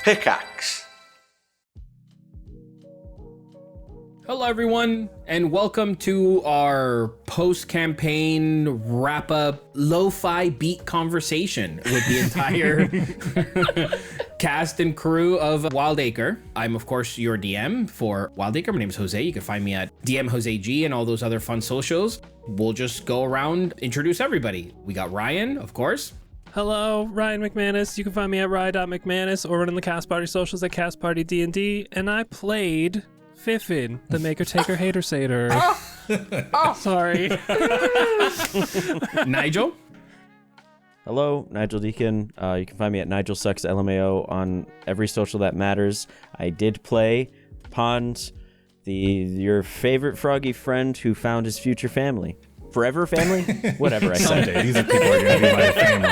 Pickaxe. Hello, everyone, and welcome to our post-campaign wrap-up lo-fi beat conversation with the entire cast and crew of Wyldacre. I'm, of course, your DM for Wyldacre. My name is Jose. You can find me at DM Jose G and all those other fun socials. We'll just go around, introduce everybody. We got Ryan, of course. Hello, Ryan McManus. You can find me at ryan.mcmanus or running the Cast Party socials at Cast Party D&D, and I played Fiffin, the maker-taker-hater-sater. Sorry. Nigel. Hello, Nigel Deacon. You can find me at Nigel Sucks LMAO on every social that matters. I did play Pond, your favorite froggy friend who found his future family. Forever family? Whatever I said. Someday, these are people who are going to be my family.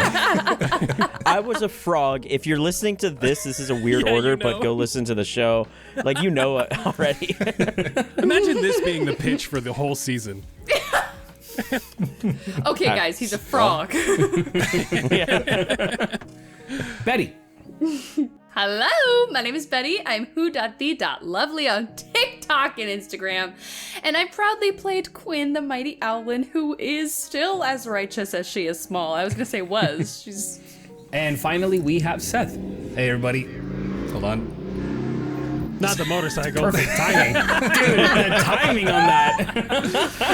I was a frog. If you're listening to this is a weird order, but go listen to the show. Like, you know it already. Imagine this being the pitch for the whole season. Okay, guys, he's a frog. Betty. Hello, my name is Betty. I'm who.the.lovely on TikTok and Instagram. And I proudly played Quinn, the mighty owlin, who is still as righteous as she is small. I was going to say was. She's. And finally, we have Seth. Hey, everybody. Hold on. Not the motorcycle. Perfect timing. Dude, the timing on that.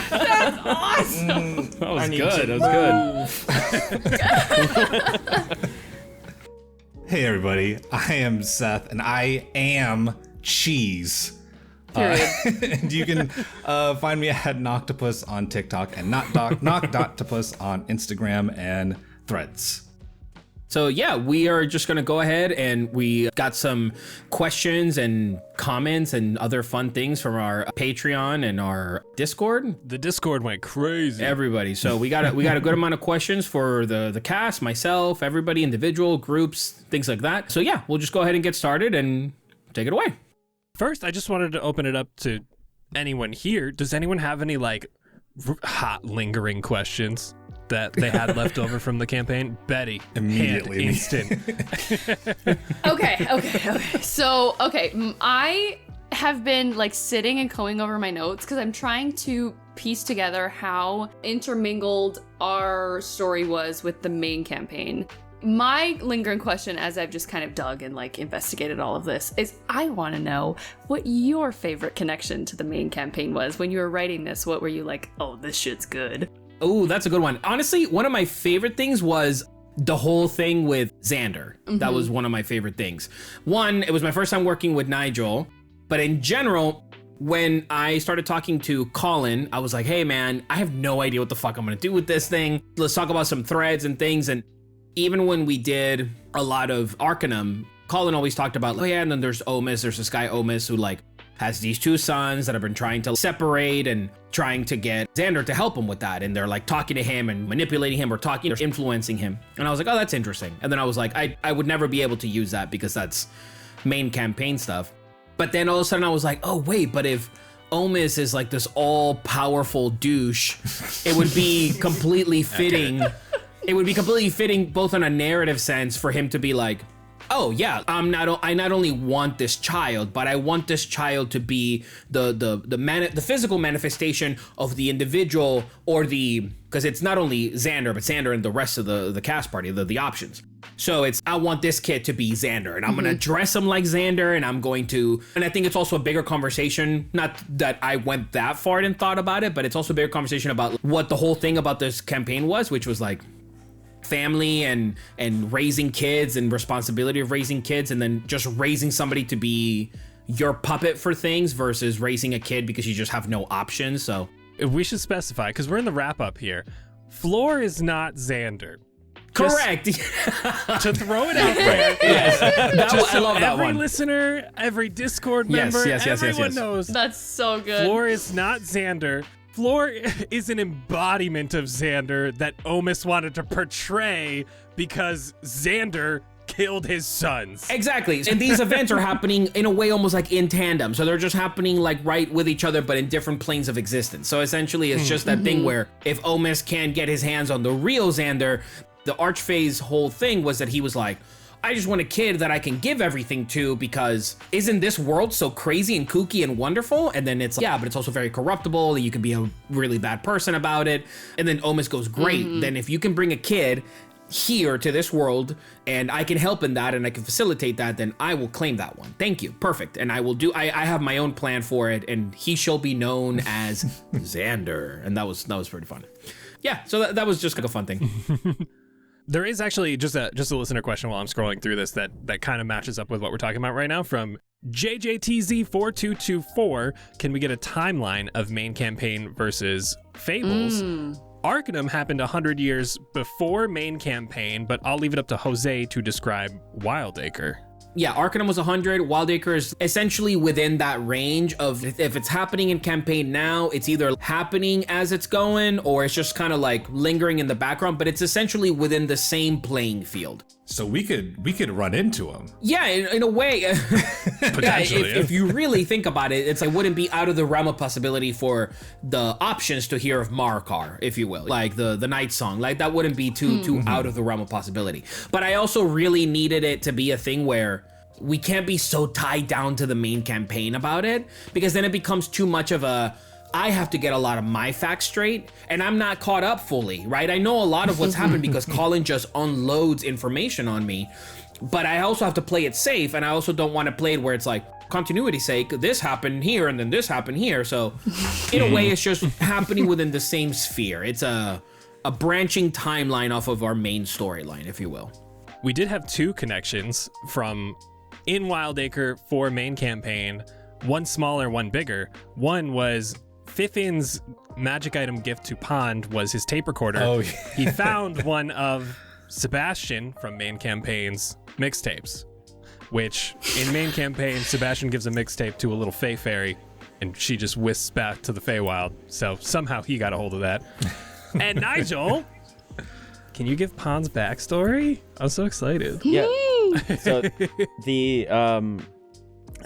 That's awesome. That was good. That was good. Hey, everybody. I am Seth, and I am cheese. And you can find me at Noctopus on TikTok and Knock.Octopus on Instagram and Threads. So yeah, we are just going to go ahead and we got some questions and comments and other fun things from our Patreon and our Discord. The Discord went crazy. Everybody. So we got a good amount of questions for the cast, myself, everybody, individual groups, things like that. So yeah, we'll just go ahead and get started and take it away. First, I just wanted to open it up to anyone here. Does anyone have any hot lingering questions that they had left over from the campaign? Betty, immediately, instant. Okay. So, I have been sitting and going over my notes because I'm trying to piece together how intermingled our story was with the main campaign. My lingering question, as I've just kind of dug and investigated all of this, is I want to know what your favorite connection to the main campaign was. When you were writing this, what were you like, oh, this shit's good? Oh, that's a good one. Honestly, one of my favorite things was the whole thing with Xander. Mm-hmm. That was one of my favorite things. One, it was my first time working with Nigel, but in general, when I started talking to Colin, I was like, hey man, I have no idea what the fuck I'm gonna do with this thing. Let's talk about some threads and things. And even when we did a lot of Arcanum, Colin always talked about, oh yeah, and then there's Omis, there's this guy Omis who has these two sons that have been trying to separate and trying to get Xander to help him with that. And they're talking to him and manipulating him or influencing him. And I was like, oh, that's interesting. And then I was like, I would never be able to use that because that's main campaign stuff. But then all of a sudden I was like, oh wait, but if Omis is this all-powerful douche, it would be completely fitting. It would be completely fitting both in a narrative sense for him to be like, oh yeah, I not only want this child, but I want this child to be the physical manifestation of the individual, or because it's not only Xander, but Xander and the rest of the cast party, the options. So I want this kid to be Xander, and I'm gonna dress him like Xander, and and I think it's also a bigger conversation, not that I went that far and thought about it, but it's also a bigger conversation about what the whole thing about this campaign was, which was family and raising kids and responsibility of raising kids, and then just raising somebody to be your puppet for things versus raising a kid because you just have no options. So we should specify, because we're in the wrap up here. Floor is not Xander. Correct. To throw it out there. Yes. I love that one. Every listener, every Discord member, everyone knows. That's so good. Floor is not Xander. Floor is an embodiment of Xander that Omis wanted to portray because Xander killed his sons. Exactly. And these events are happening in a way almost in tandem. So they're just happening right with each other, but in different planes of existence. So essentially it's just that thing where if Omis can get his hands on the real Xander, the Archfae's whole thing was that he was like, I just want a kid that I can give everything to, because isn't this world so crazy and kooky and wonderful? And then it's like, yeah, but it's also very corruptible. You can be a really bad person about it. And then Omis goes, great. Then if you can bring a kid here to this world and I can help in that and I can facilitate that, then I will claim that one. Thank you. Perfect. And I will do, I have my own plan for it, and he shall be known as Xander. And that was pretty fun. Yeah, so that was just like a fun thing. There is actually just a listener question while I'm scrolling through this that kind of matches up with what we're talking about right now from JJTZ4224. Can we get a timeline of main campaign versus Fables? Arcanum happened 100 years before main campaign, but I'll leave it up to Jose to describe Wyldacre. Yeah, Arcanum was 100. Wyldacre is essentially within that range of, if it's happening in campaign now, it's either happening as it's going or it's just kind of like lingering in the background, but it's essentially within the same playing field. So we could run into him. Yeah, in a way. Potentially, if you really think about it, it's like, wouldn't be out of the realm of possibility for the options to hear of Markar, if you will, like the Night Song. Like that wouldn't be too out of the realm of possibility. But I also really needed it to be a thing where we can't be so tied down to the main campaign about it, because then it becomes too much of a, I have to get a lot of my facts straight, and I'm not caught up fully, right? I know a lot of what's happened because Colin just unloads information on me, but I also have to play it safe, and I also don't want to play it where it's like, continuity's sake, this happened here, and then this happened here. So in a way, it's just happening within the same sphere. It's a branching timeline off of our main storyline, if you will. We did have two connections from in Wyldacre for main campaign, one smaller, one bigger. One was Fiffin's magic item gift to Pond was his tape recorder. Oh, yeah. He found one of Sebastian from main campaign's mixtapes, which in main campaign, Sebastian gives a mixtape to a little Fey fairy, and she just whisks back to the Feywild. So somehow he got a hold of that. And Nigel, can you give Pond's backstory? I'm so excited. Yeah. So the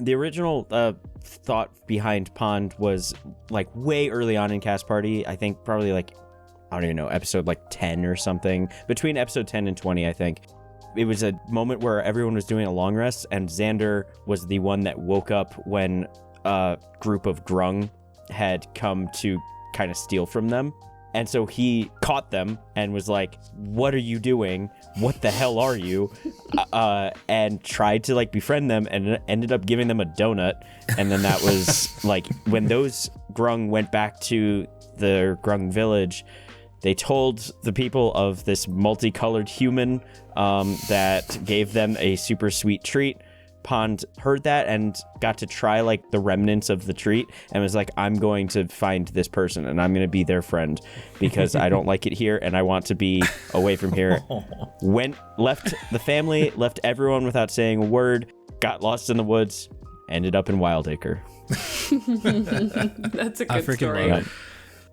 original thought behind Pond was like way early on in Cast Party. I think probably like, I don't even know, episode like 10 or something. Between episode 10 and 20, I think. It was a moment where everyone was doing a long rest, and Xander was the one that woke up when a group of Grung had come to kind of steal from them. And so he caught them and was like, what are you doing? What the hell are you? And tried to like befriend them, and ended up giving them a donut. And then that was like, when those Grung went back to the Grung village, they told the people of this multicolored human that gave them a super sweet treat. Pond heard that and got to try like the remnants of the treat and was like, I'm going to find this person and I'm going to be their friend because I don't like it here and I want to be away from here. Left the family, left everyone without saying a word, got lost in the woods, ended up in Wyldacre. That's a I good freaking story. love it.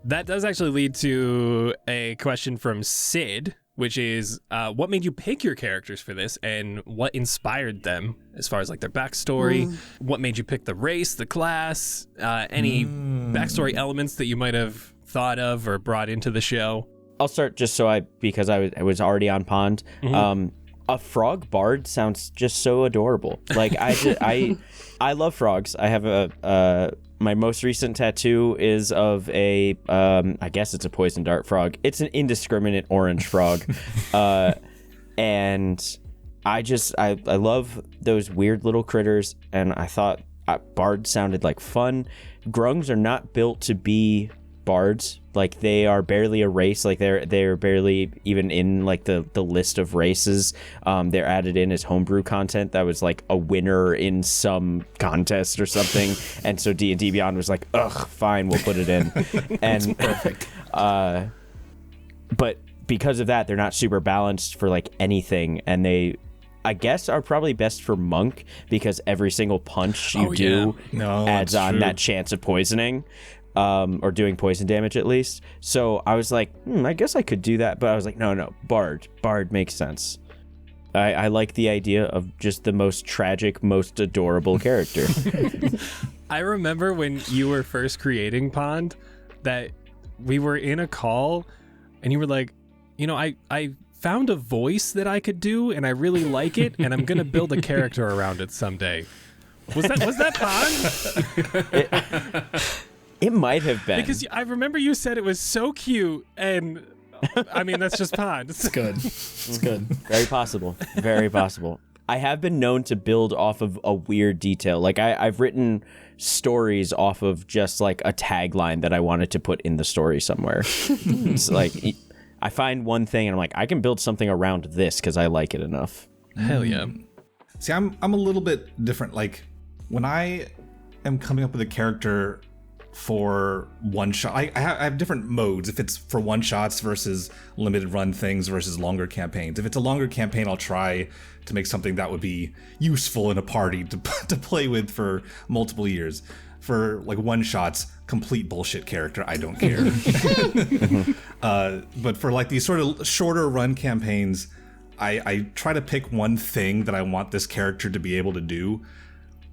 That does actually lead to a question from Sid, which is, what made you pick your characters for this, and what inspired them as far as like their backstory? What made you pick the race, the class, any backstory elements that you might have thought of or brought into the show? I'll start just because I was already on Pond. A frog bard sounds just so adorable. Like I love frogs. I have my most recent tattoo is of a, I guess it's a poison dart frog. It's an indiscriminate orange frog. And I love those weird little critters. And I thought bards sounded like fun. Grungs are not built to be bards. Like they are barely a race. Like they're barely even in like the list of races. They're added in as homebrew content that was like a winner in some contest or something. And so D&D Beyond was like, ugh, fine, we'll put it in. And Perfect. But because of that, they're not super balanced for like anything. And they, I guess, are probably best for monk because every single punch you do adds on that chance of poisoning. Or doing poison damage at least. So I was like, I guess I could do that. But I was like, no, Bard makes sense. I like the idea of just the most tragic, most adorable character. I remember when you were first creating Pond that we were in a call and you were like, I found a voice that I could do, and I really like it, and I'm gonna build a character around it someday. Was that Pond? It might have been. Because I remember you said it was so cute, and I mean, that's just Pond. It's good. It's good. Very possible. Very possible. I have been known to build off of a weird detail. Like I've written stories off of just like a tagline that I wanted to put in the story somewhere. It's like I find one thing and I'm like, I can build something around this because I like it enough. Hell yeah. See, I'm a little bit different. Like when I am coming up with a character for one shot, I have different modes. If it's for one shots versus limited run things versus longer campaigns. If it's a longer campaign, I'll try to make something that would be useful in a party to play with for multiple years. For like one shots, complete bullshit character, I don't care. But for like these sort of shorter run campaigns, I try to pick one thing that I want this character to be able to do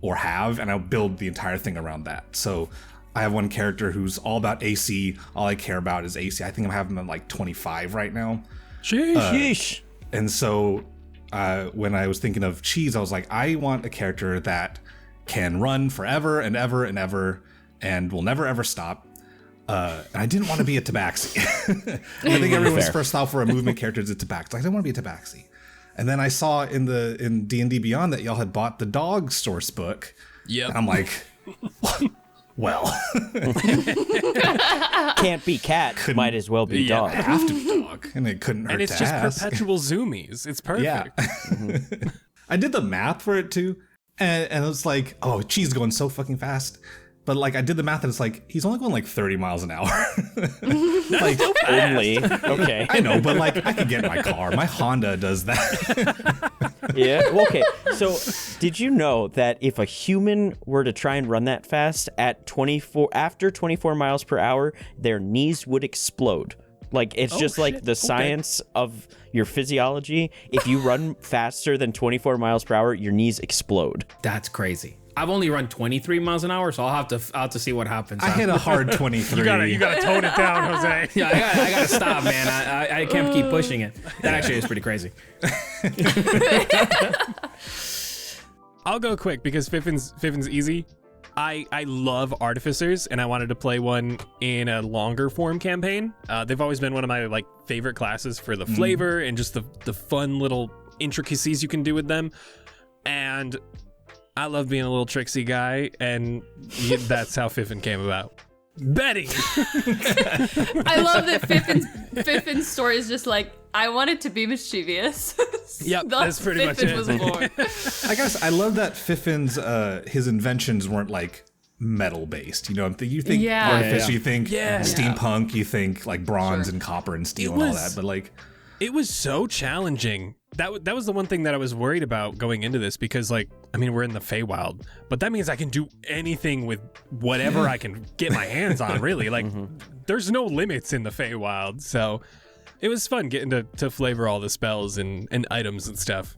or have, and I'll build the entire thing around that. So I have one character who's all about AC. All I care about is AC. I think I'm having him at like 25 right now. Sheesh. And so when I was thinking of Cheese, I was like, I want a character that can run forever and ever and ever and will never ever stop. And I didn't want to be a Tabaxi. I think everyone's first thought for a movement character is a Tabaxi. I didn't want to be a Tabaxi. And then I saw in D&D Beyond that y'all had bought the dog source book. Yep. And I'm like, well, Can't be cat, might as well be dog. have to be dog, and it couldn't hurt And it's to just ask. perpetual zoomies. It's perfect. Yeah. I did the math for it too, and it was like, oh, Cheese is going so fucking fast. But like I did the math and it's like he's only going like 30 miles an hour. Like Only. Okay. I know, but like I could get in my car. My Honda does that. Yeah. Well, okay. So, did you know that if a human were to try and run that fast after 24 miles per hour, their knees would explode? Like it's just like the science of your physiology. If you run faster than 24 miles per hour, your knees explode. That's crazy. I've only run 23 miles an hour, so I'll have to see what happens. I hit a hard 23. You gotta tone it down, Jose. Yeah, I gotta stop, man. I can't keep pushing it. That actually is pretty crazy. I'll go quick because Fiffin's easy. I love artificers, and I wanted to play one in a longer form campaign. They've always been one of my like favorite classes for the flavor and just the fun little intricacies you can do with them. And I love being a little tricksy guy, and that's how Fiffin came about. Betty! I love that Fiffin's story is just like, I wanted to be mischievous. Yep, that's pretty much it. Was born. I guess I love that Fiffin's his inventions weren't like metal based. You know, you think artificer, you think steampunk, you think like bronze and copper and steel and all that. But like, it was so challenging. That was the one thing that I was worried about going into this because, like, I mean, we're in the Feywild, but that means I can do anything with whatever I can get my hands on, really. Like, there's no limits in the Feywild, so it was fun getting to flavor all the spells and items and stuff.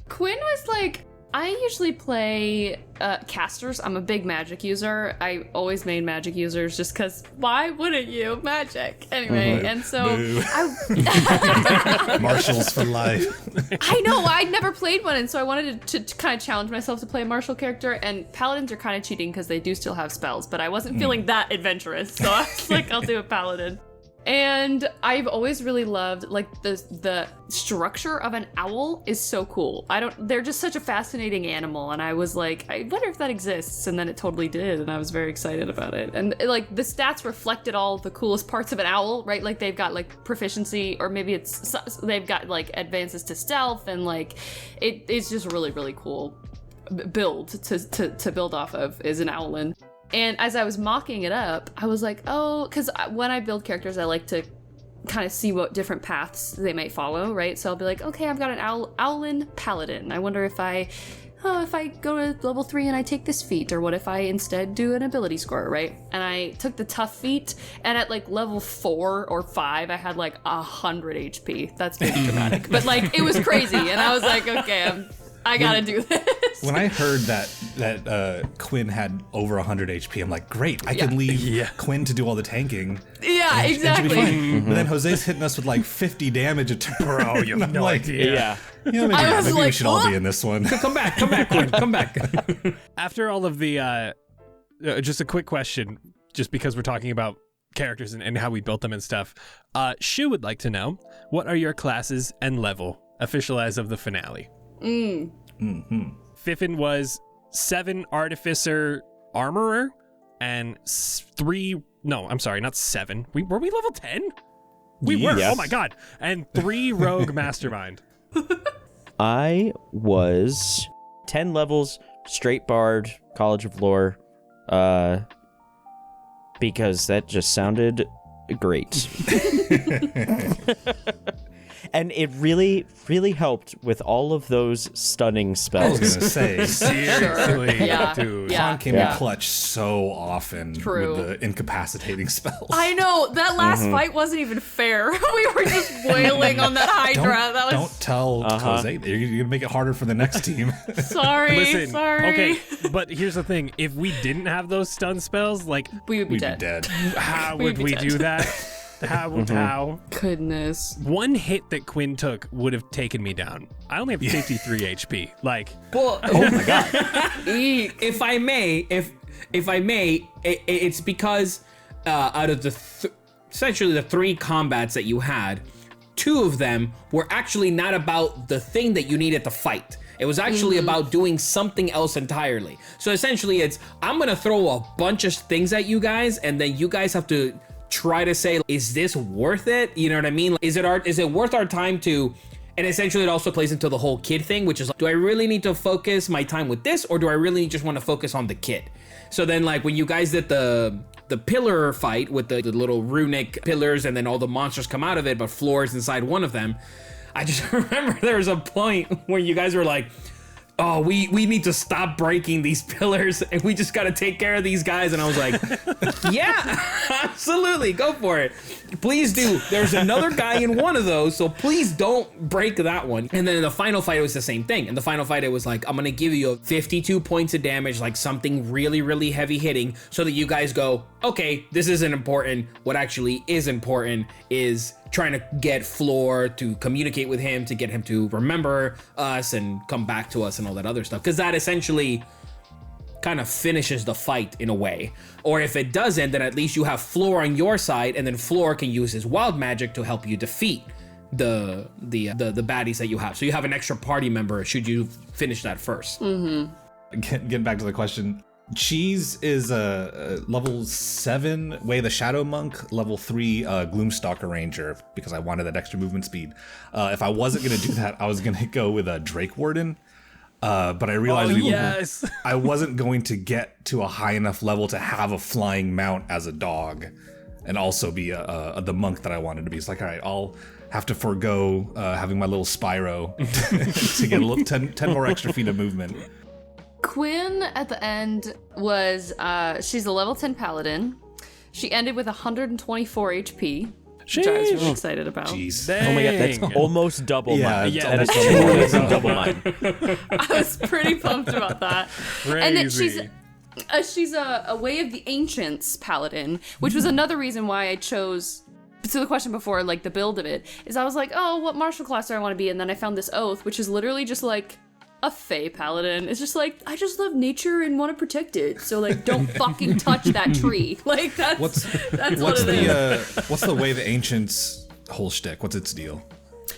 Quinn was like, I usually play casters. I'm a big magic user. I always made magic users just because why wouldn't you? Magic. Anyway, and so marshals for life. I know, I'd never played one, and so I wanted to kind of challenge myself to play a martial character, and paladins are kind of cheating because they do still have spells, but I wasn't feeling that adventurous, so I was like, I'll do a paladin. And I've always really loved like the structure of an owl is so cool. They're just such a fascinating animal, and I was like, I wonder if that exists, and then it totally did, and I was very excited about it. And like the stats reflected all the coolest parts of an owl, right? Like they've got like proficiency, or maybe they've got like advances to stealth, and like it's just really, really cool build to build off of is an owlin. And as I was mocking it up, I was like, oh, because when I build characters, I like to kind of see what different paths they might follow, right? So I'll be like, okay, I've got an owlin paladin. I wonder if I go to level 3 and I take this feat, or what if I instead do an ability score, right? And I took the tough feat, and at like level 4 or 5, I had like 100 HP. That's maybe dramatic, but like it was crazy. And I was like, okay, I gotta do this. When I heard that Quinn had over 100 HP, I'm like, great, I can leave Quinn to do all the tanking. Yeah, and exactly. she'll be fine. But then Jose's hitting us with like 50 damage a turn. Bro, you have no idea. Maybe we should all be in this one. Come back, Quinn, come back. After all of the, just a quick question, just because we're talking about characters and how we built them and stuff. Shu would like to know, what are your classes and level, official as of the finale? Fiffin was 7 Artificer Armorer and 3... No, I'm sorry, not 7. Were we level 10? We were. Yes. Oh my god. And 3 Rogue Mastermind. I was 10 levels, straight Bard, College of Lore, because that just sounded great. And it really, really helped with all of those stunning spells. I was gonna say, Seriously, Yeah. dude. Con came in clutch so often True. with the incapacitating spells. I know, that last fight wasn't even fair. We were just wailing on that Hydra. Don't tell Jose. You're gonna make it harder for the next team. Sorry. Listen, sorry. okay, but here's the thing. If we didn't have those stun spells, like, We would be We'd dead. be dead. how We'd would be we dead. do that? How? Goodness. One hit that Quinn took would have taken me down. I only have 53 HP. Like, Well, Oh my god. Eek. if I may, it's because out of the essentially the 3 combats that you had, 2 of them were actually not about the thing that you needed to fight. It was actually about doing something else entirely. So essentially, it's I'm gonna throw a bunch of things at you guys, and then you guys have to try to say, is this worth it? You know what I mean? Is it worth our time to? And essentially, it also plays into the whole kid thing, which is like, do I really need to focus my time with this, or do I really just want to focus on the kid? So then, like when you guys did the pillar fight with the little runic pillars, and then all the monsters come out of it, but Floor's inside one of them. I just remember there was a point where you guys were like, oh, we need to stop breaking these pillars and we just got to take care of these guys. And I was like, yeah, absolutely. Go for it. Please do. There's another guy in one of those, so please don't break that one. And then in the final fight, it was the same thing. In the final fight, it was like, I'm going to give you 52 points of damage, like something really, really heavy hitting, so that you guys go, okay, this isn't important. What actually is important is trying to get Floor to communicate with him, to get him to remember us and come back to us and all that other stuff. Because that essentially kind of finishes the fight in a way. Or if it doesn't, then at least you have Floor on your side, and then Floor can use his wild magic to help you defeat the baddies that you have. So you have an extra party member should you finish that first. Getting back to the question, Cheese is a level 7 Way the Shadow Monk, level 3 Gloomstalker Ranger, because I wanted that extra movement speed. If I wasn't going to do that, I was going to go with a Drake Warden. But I realized yes. I wasn't going to get to a high enough level to have a flying mount as a dog and also be the monk that I wanted to be. It's like, all right, I'll have to forego having my little Spyro to get a little 10 more extra feet of movement. Quinn at the end was, she's a level 10 paladin. She ended with 124 HP, which I was really excited about. Jeez. Oh my god, that's almost double mine. Yeah, That is that's more than double mine. I was pretty pumped about that. And then she's a Way of the Ancients paladin, which was another reason why I chose. So the question before, like the build of it, is I was like, oh, what martial class do I want to be? And then I found this oath, which is literally just like a Fey paladin. It's just like, I just love nature and want to protect it. So like, don't fucking touch that tree. Like that's what it is. What's the Way the Ancients whole shtick? What's its deal?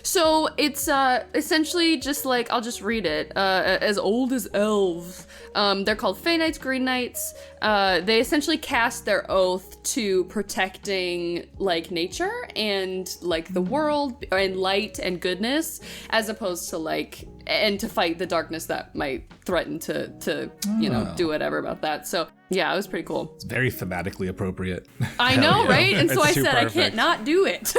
So it's essentially just like, I'll just read it, as old as elves. They're called Fey Knights, Green Knights. They essentially cast their oath to protecting like nature and like the world and light and goodness, as opposed to like, and to fight the darkness that might threaten to you know, do whatever about that. So yeah, it was pretty cool. It's very thematically appropriate. I know, right? And so It's I too said, I perfect. can't not do it.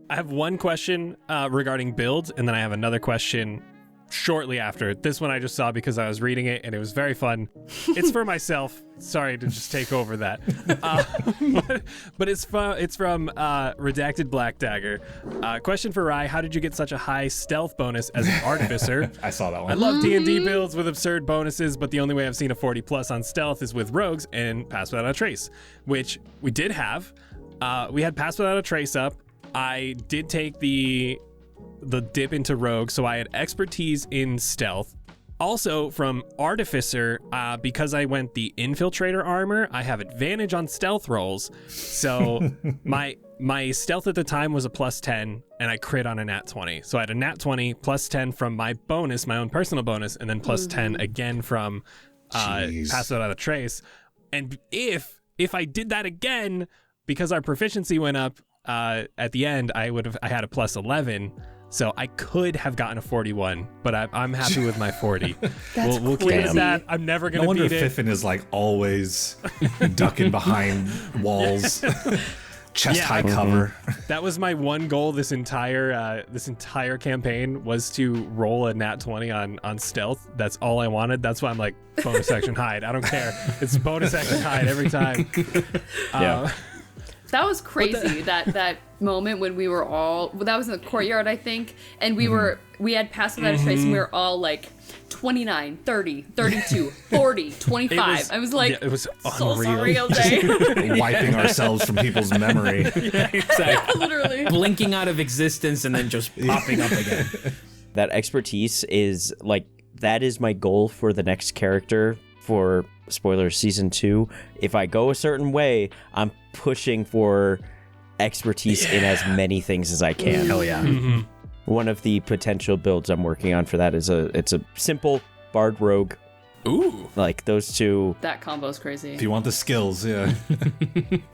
I have one question regarding builds, and then I have another question shortly after. This one I just saw because I was reading it and it was very fun. It's for myself. Sorry to just take over that. But it's from Redacted Black Dagger. Question for Rye: how did you get such a high stealth bonus as an artificer? I saw that one. I love D&D builds with absurd bonuses, but the only way I've seen a 40 plus on stealth is with rogues and Pass Without a Trace, which we did have. We had Pass Without a Trace up. I did take the dip into rogue, so I had expertise in stealth. Also from artificer, because I went the infiltrator armor, I have advantage on stealth rolls. So my stealth at the time was a +10, and I crit on a nat 20. So I had a nat 20 +10 from my bonus, my own personal bonus, and then +10 again from Pass Without a Trace. And if I did that again, because our proficiency went up at the end, I had a +11. So I could have gotten a 41, but I'm happy with my 40. We'll keep it at that. I'm never going to beat it. No wonder Fiffin is like always ducking behind walls, chest high cover. That was my one goal this entire campaign, was to roll a nat 20 on stealth. That's all I wanted. That's why I'm like, bonus action hide. I don't care. It's bonus action hide every time. That was crazy. That moment when we were all, that was in the courtyard, I think, and we had Pass Without a Trace, and we were all like 29, 30, 32, 40, 25. I was like, it was so unreal. sorry, Jose. Wiping ourselves from people's memory. Yeah, exactly. Literally. Blinking out of existence and then just popping up again. That expertise is like, that is my goal for the next character for spoilers season 2. If I go a certain way, I'm pushing for expertise in as many things as I can. Hell yeah. Mm-hmm. One of the potential builds I'm working on for that is it's a simple bard rogue. Ooh. Like those two. That combo's crazy. If you want the skills, yeah.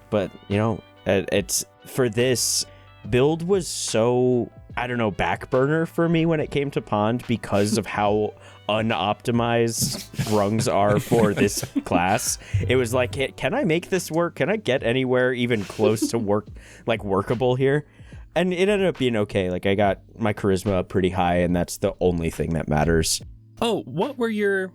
But, you know, it's for this build was so, I don't know, back burner for me when it came to Pond because of how unoptimized rungs are for this class. It was like, can I make this work? Can I get anywhere even close to workable here? And it ended up being okay. Like, I got my charisma up pretty high, and that's the only thing that matters. Oh, what were your,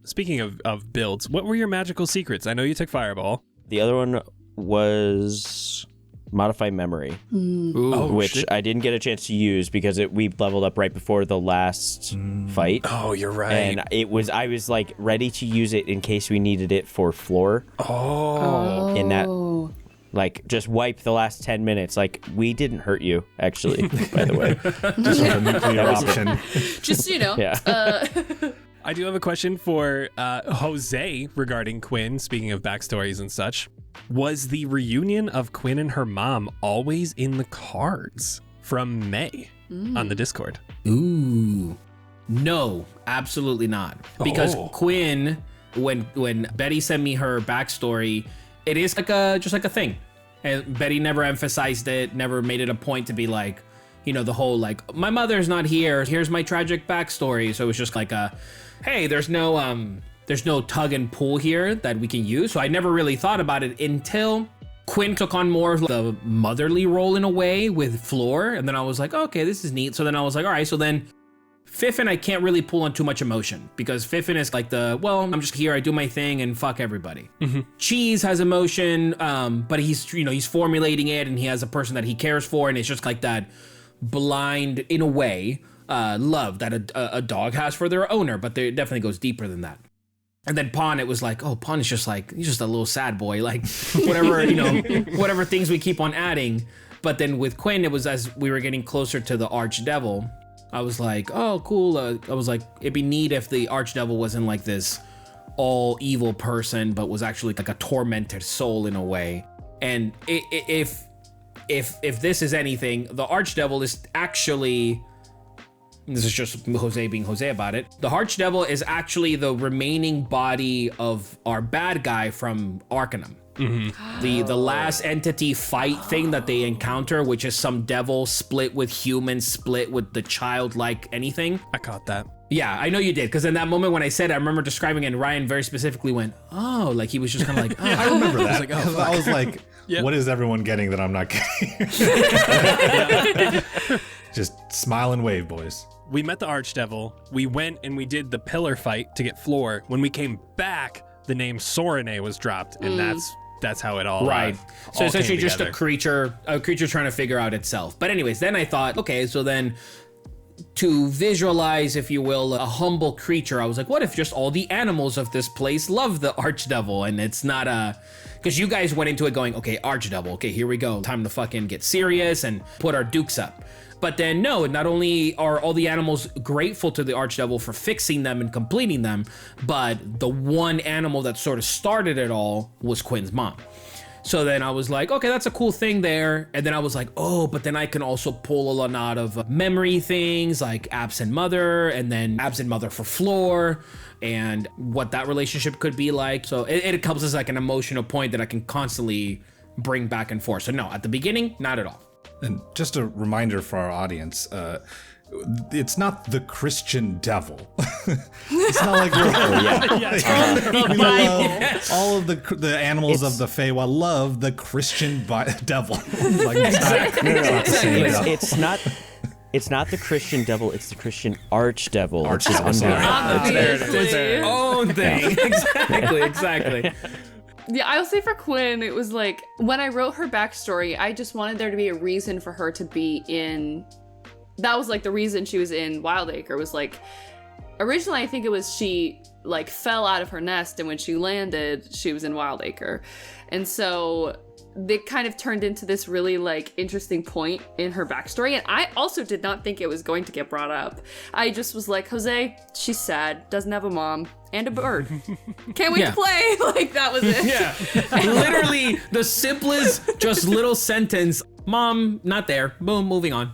speaking of builds, what were your magical secrets? I know you took Fireball. The other one was Modify Memory, which I didn't get a chance to use because we leveled up right before the last fight. Oh, you're right. And I was like ready to use it in case we needed it for floor. Oh. In that, like, just wipe the last 10 minutes. Like, we didn't hurt you, actually, by the way. Just a nuclear option. Just, you know. Yeah. I do have a question for Jose regarding Quinn, speaking of backstories and such. Was the reunion of Quinn and her mom always in the cards from May on the Discord? Ooh. No, absolutely not. Because Quinn, when Betty sent me her backstory, it is like just like a thing. And Betty never emphasized it, never made it a point to be like, you know, the whole like, my mother's not here, here's my tragic backstory. So it was just like hey, there's no tug and pull here that we can use. So I never really thought about it until Quinn took on more of the motherly role in a way with Floor. And then I was like, okay, this is neat. So then I was like, all right, so then Fiffin, I can't really pull on too much emotion because Fiffin is like I'm just here, I do my thing and fuck everybody. Cheese has emotion, but he's formulating it and he has a person that he cares for. And it's just like that blind, in a way, love that a dog has for their owner, but it definitely goes deeper than that. And then Pawn, it was like, oh, Pawn is just like, he's just a little sad boy, like whatever, whatever things we keep on adding. But then with Quinn, it was as we were getting closer to the Archdevil, I was like, oh, cool. I was like, it'd be neat if the Archdevil wasn't like this all evil person, but was actually like a tormented soul in a way. And if this is anything, the Archdevil is actually, this is just Jose being Jose about it, the Archdevil is actually the remaining body of our bad guy from Arcanum. The last entity fight thing that they encounter, which is some devil split with humans, split with the childlike anything. I caught that. Yeah, I know you did, because in that moment when I said it, I remember describing it, and Ryan very specifically went, oh, like he was just kind of like, oh. I remember that. like, oh, Because I was like, what is everyone getting that I'm not getting? Just smile and wave, boys. we met the Archdevil. We went and we did the pillar fight to get Floor. When we came back, the name Sorene was dropped, and that's how it all Right. So all essentially came just a creature trying to figure out itself. But anyways, then I thought, okay, so then to visualize, if you will, a humble creature, I was like, what if just all the animals of this place love the Archdevil, and it's not because you guys went into it going, okay, Archdevil, okay, here we go, time to fucking get serious and put our dukes up. But then no, not only are all the animals grateful to the Archdevil for fixing them and completing them, but the one animal that sort of started it all was Quinn's mom. So then I was like, okay, that's a cool thing there. And then I was like, oh, but then I can also pull a lot of memory things like absent mother, and then absent mother for Floor, and what that relationship could be like. So it comes as like an emotional point that I can constantly bring back and forth. So no, at the beginning, not at all. And just a reminder for our audience, it's not the Christian devil. It's not like we love all of the animals of the Feywild love the Christian devil. Like, it's not the Christian devil, it's the Christian archdevil. It's their own thing. Exactly. Yeah, I'll say for Quinn, it was like, when I wrote her backstory, I just wanted there to be a reason for her to be in... That was like the reason she was in Wyldacre, was like, originally I think it was she like fell out of her nest, and when she landed, she was in Wyldacre. And so they kind of turned into this really like interesting point in her backstory. And I also did not think it was going to get brought up. I just was like, Jose, she's sad, doesn't have a mom, and a bird. Can't wait to play. Like, that was it. Yeah. Literally the simplest, just little sentence. Mom, not there. Boom, moving on.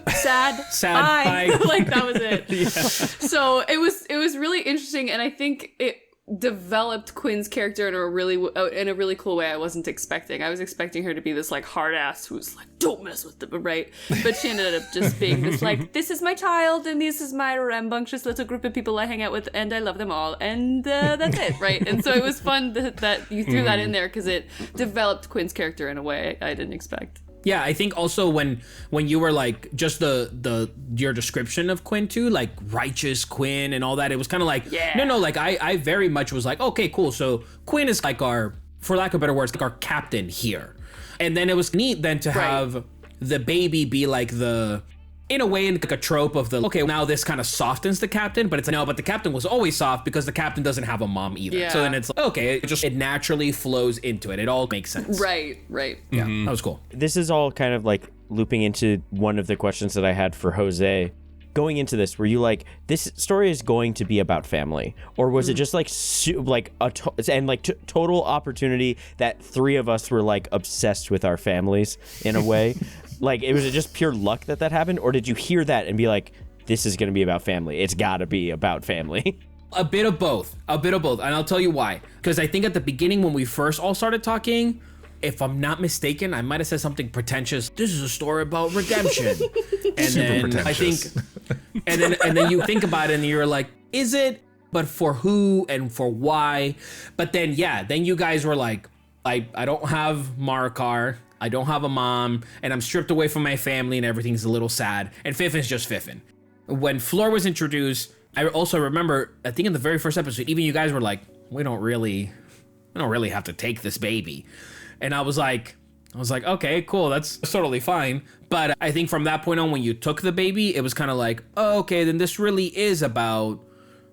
Sad. Bye. Like, that was it. Yeah. So it was really interesting, and I think it developed Quinn's character in a really cool way I wasn't expecting. I was expecting her to be this like hard ass who's like, don't mess with them, right? But she ended up just being this like, this is my child, and this is my rambunctious little group of people I hang out with, and I love them all, and that's it, right? And so it was fun that you threw that in there, because it developed Quinn's character in a way I didn't expect. Yeah, I think also when you were like, just your description of Quinn too, like righteous Quinn and all that, it was kind of like, no, like I very much was like, okay, cool. So Quinn is like our, for lack of better words, like our captain here. And then it was neat then to have the baby be like in a way, like a trope of the, okay, now this kind of softens the captain, but it's like, no, but the captain was always soft because the captain doesn't have a mom either. Yeah. So then it's like, okay, it naturally flows into it. It all makes sense. Right. Yeah, that was cool. This is all kind of like looping into one of the questions that I had for Jose. Going into this, were you like, this story is going to be about family? Or was it just like, total opportunity that three of us were like obsessed with our families in a way? Like, was it just pure luck that happened? Or did you hear that and be like, this is going to be about family? It's got to be about family. A bit of both. And I'll tell you why. Because I think at the beginning when we first all started talking, if I'm not mistaken, I might have said something pretentious. This is a story about redemption. And then I think, and then you think about it and you're like, is it? But for who and for why? But then, then you guys were like, I don't have Marikar. I don't have a mom, and I'm stripped away from my family, and everything's a little sad. And Fiffin's just Fiffin. When Floor was introduced, I also remember, I think in the very first episode, even you guys were like, we don't really have to take this baby. And I was like, okay, cool, that's totally fine. But I think from that point on, when you took the baby, it was kind of like, oh, okay, then this really is about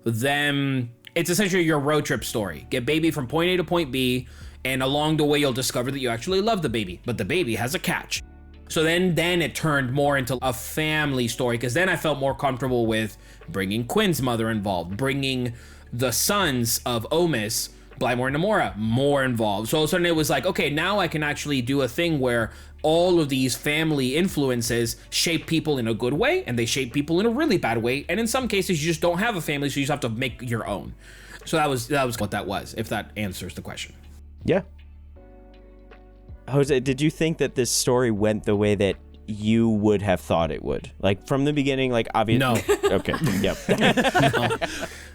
them. It's essentially your road trip story. Get baby from point A to point B, and along the way, you'll discover that you actually love the baby, but the baby has a catch. So then it turned more into a family story, because then I felt more comfortable with bringing Quinn's mother involved, bringing the sons of Omis, Blymore and Namora, more involved. So all of a sudden it was like, okay, now I can actually do a thing where all of these family influences shape people in a good way, and they shape people in a really bad way. And in some cases, you just don't have a family, so you just have to make your own. So that was what that was, if that answers the question. Yeah. Jose, did you think that this story went the way that you would have thought it would? Like, from the beginning, like, obviously... No. Okay, yep. No.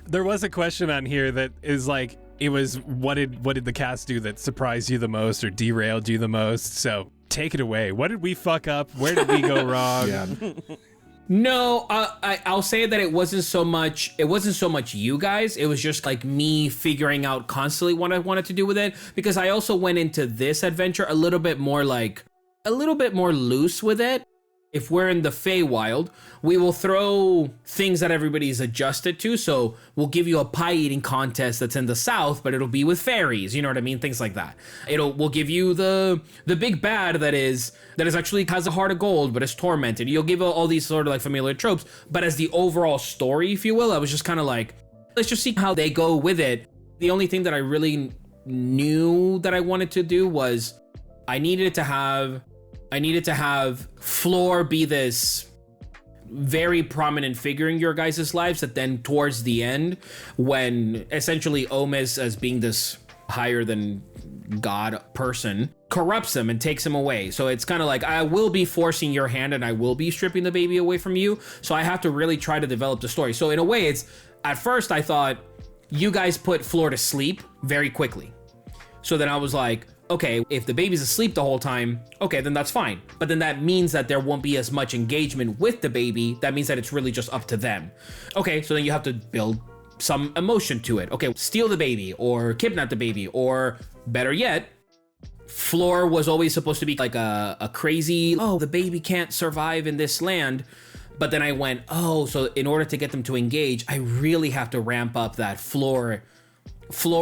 There was a question on here that is like, it was, what did the cast do that surprised you the most or derailed you the most? So, take it away. What did we fuck up? Where did we go wrong? No, I'll say that it wasn't so much you guys. It was just like me figuring out constantly what I wanted to do with it, because I also went into this adventure a little bit more loose with it. If we're in the Feywild, we will throw things that everybody's adjusted to. So we'll give you a pie eating contest that's in the south, but it'll be with fairies. You know what I mean? Things like that. We'll give you the big bad that is actually has a heart of gold, but is tormented. You'll give all these sort of like familiar tropes, but as the overall story, if you will, I was just kind of like, let's just see how they go with it. The only thing that I really knew that I wanted to do was I needed to have Floor be this very prominent figure in your guys' lives that then towards the end, when essentially Omis, as being this higher than God person, corrupts him and takes him away. So it's kind of like, I will be forcing your hand and I will be stripping the baby away from you. So I have to really try to develop the story. So in a way, at first I thought you guys put Floor to sleep very quickly. So then I was like, okay, if the baby's asleep the whole time, okay, then that's fine. But then that means that there won't be as much engagement with the baby. That means that it's really just up to them. Okay, so then you have to build some emotion to it. Okay, steal the baby or kidnap the baby, or better yet, Floor was always supposed to be like a crazy, oh, the baby can't survive in this land. But then I went, oh, so in order to get them to engage, I really have to ramp up that Floor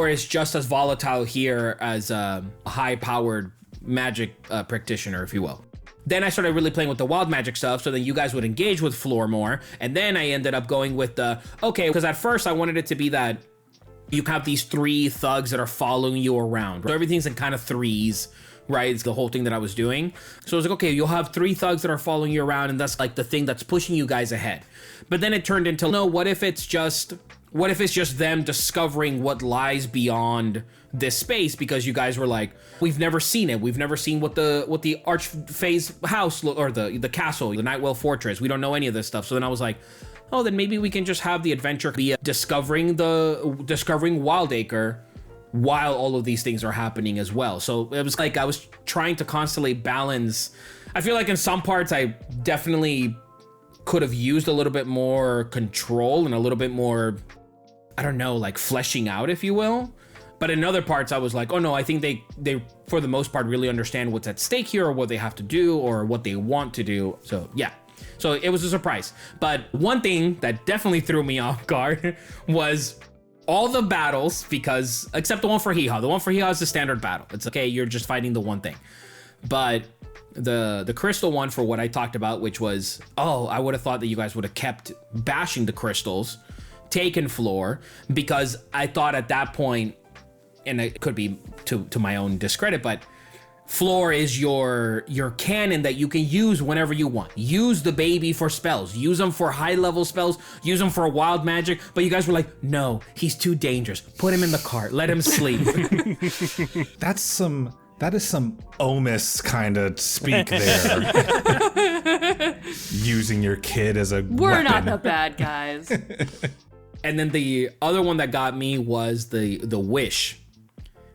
is just as volatile here as a high-powered magic practitioner, if you will. Then I started really playing with the wild magic stuff, so then you guys would engage with Floor more. And then I ended up going with because at first I wanted it to be that you have these 3 thugs that are following you around. So everything's in kind of threes, right? It's the whole thing that I was doing. So I was like, okay, you'll have 3 thugs that are following you around, and that's like the thing that's pushing you guys ahead. But then it turned into, no, what if it's just them discovering what lies beyond this space? Because you guys were like, we've never seen it. We've never seen what the Archfae's house or the castle, the Nightwell Fortress. We don't know any of this stuff. So then I was like, oh, then maybe we can just have the adventure be discovering Wyldacre while all of these things are happening as well. So it was like I was trying to constantly balance. I feel like in some parts I definitely could have used a little bit more control and a little bit more, I don't know, like fleshing out, if you will. But in other parts, I was like, oh no, I think they for the most part really understand what's at stake here, or what they have to do, or what they want to do. So yeah, so it was a surprise. But one thing that definitely threw me off guard was all the battles, because except the one for Hee-Haw. The one for Hee-Haw is the standard battle. It's okay, you're just fighting the one thing. But the crystal one, for what I talked about, which was, I would have thought that you guys would have kept bashing the crystals, taken Floor, because I thought at that point, and it could be to my own discredit, but Floor is your cannon that you can use whenever you want. Use the baby for spells, use them for high level spells, use them for wild magic. But you guys were like, no, he's too dangerous. Put him in the cart, let him sleep. That is some Omis kind of speak there. Using your kid as a We're weapon. not the bad guys. And then the other one that got me was the wish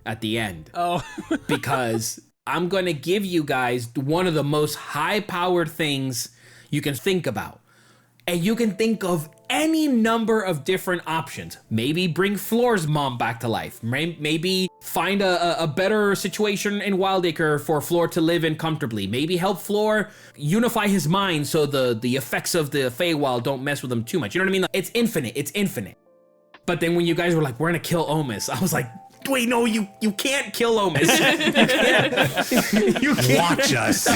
at the end. Oh. Because I'm going to give you guys one of the most high-powered things you can think about. And you can think of any number of different options. Maybe bring Floor's mom back to life. Maybe find a better situation in Wyldacre for Floor to live in comfortably. Maybe help Floor unify his mind so the effects of the Feywild don't mess with him too much. You know what I mean? It's infinite. But then when you guys were like, we're gonna kill Omis, I was like, wait, no, you can't kill Omis. You can't. Watch us.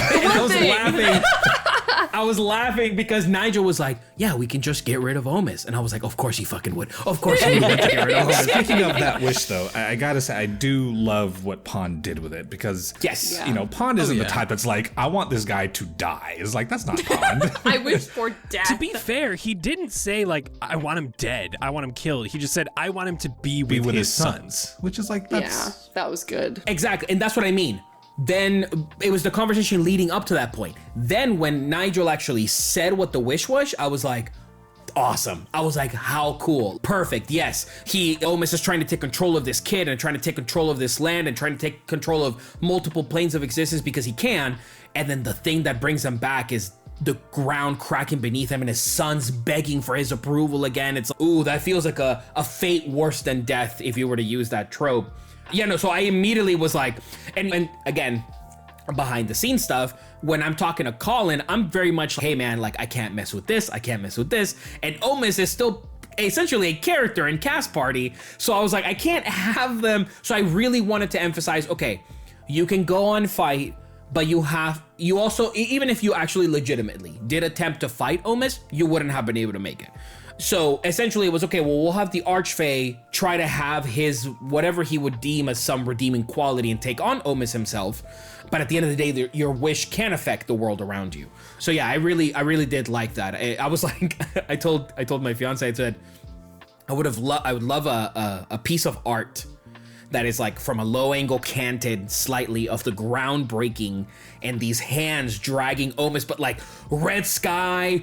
I was laughing because Nigel was like, yeah, we can just get rid of Omis. And I was like, of course he fucking would. Of course he would want to get rid of Omis. Speaking of that wish, though, I gotta say, I do love what Pond did with it, because, yes, you know, Pond isn't the type that's like, I want this guy to die. It's like, that's not Pond. I wish for death. To be fair, he didn't say, like, I want him dead, I want him killed. He just said, I want him to be with his sons. Which is like, that's... Yeah, that was good. Exactly, and that's what I mean. Then it was the conversation leading up to that point. Then when Nigel actually said what the wish was, I was like, awesome. I was like, how cool. Perfect. Yes. Omis is trying to take control of this kid and trying to take control of this land and trying to take control of multiple planes of existence because he can. And then the thing that brings him back is the ground cracking beneath him and his son's begging for his approval again. It's, ooh, that feels like a fate worse than death if you were to use that trope. Yeah, no, so I immediately was like, and again, behind the scenes stuff, when I'm talking to Colin, I'm very much like, hey man, like I can't mess with this, I can't mess with this. And Omis is still essentially a character in Cast Party. So I was like, I can't have them. So I really wanted to emphasize, okay, you can go on fight, but you also, even if you actually legitimately did attempt to fight Omis, you wouldn't have been able to make it. So essentially it was, okay, well, we'll have the Archfey try to have his, whatever he would deem as some redeeming quality and take on Omis himself. But at the end of the day, your wish can affect the world around you. So yeah, I really did like that. I was like, I told my fiance, I said, I would love a piece of art that is like from a low angle canted slightly of the ground breaking and these hands dragging Omis, but like red sky,